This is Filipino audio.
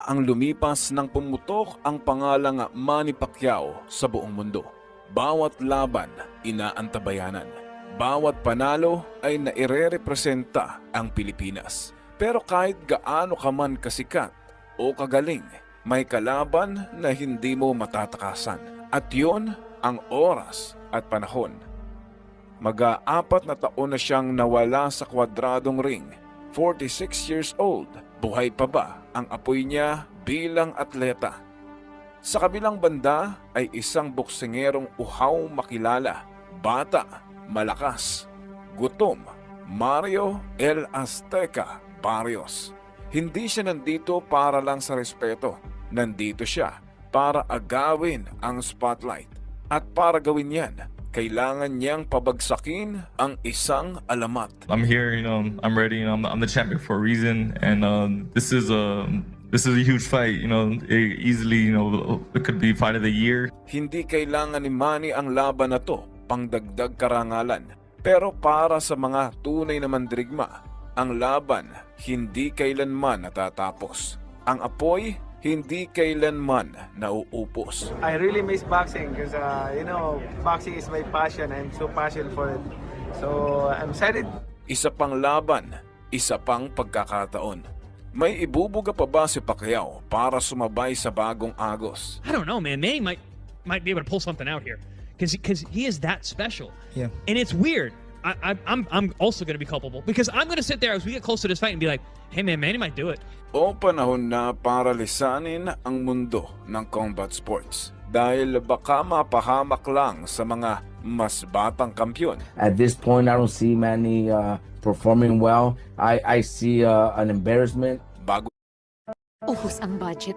ang lumipas nang pumutok ang pangalang Manny Pacquiao sa buong mundo. Bawat laban, inaantabayanan. Bawat panalo ay naire-representa ang Pilipinas. Pero kahit gaano ka man kasikat o kagaling, may kalaban na hindi mo matatakasan. At yun ang oras at panahon. Mag-aapat na taon na siyang nawala sa kwadradong ring. 46 years old, buhay pa ba ang apoy niya bilang atleta? Sa kabilang banda ay isang boksingerong uhaw makilala, bata, malakas, gutom, Mario El Azteca Barrios. Hindi siya nandito para lang sa respeto, nandito siya para agawin ang spotlight. At para gawin yan, kailangan niyang pabagsakin ang isang alamat. I'm here, I'm ready, I'm the champion for a reason, and this is a huge fight, easily, it could be fight of the year. Hindi kailangan ni Manny ang laban na to pangdagdag karangalan. Pero para sa mga tunay na mandirigma, ang laban hindi kailanman natatapos. Ang apoy hindi kailanman nauupos. I really miss boxing because boxing is my passion. I'm so passionate for it. So I'm excited. Isa pang laban, isa pang pagkakataon. May ibubuga pa ba si Pacquiao para sumabay sa bagong agos? I don't know, man. Manny might be able to pull something out here because he is that special. Yeah. And it's weird. I'm also going to be culpable because I'm going to sit there as we get close to this fight and be like, hey man, Manny might do it. O panahon na para lisanin ang mundo ng combat sports dahil baka mapahamak lang sa mga mas batang kampiyon. At this point, I don't see Manny performing well. I see an embarrassment. Bago Uhos ang budget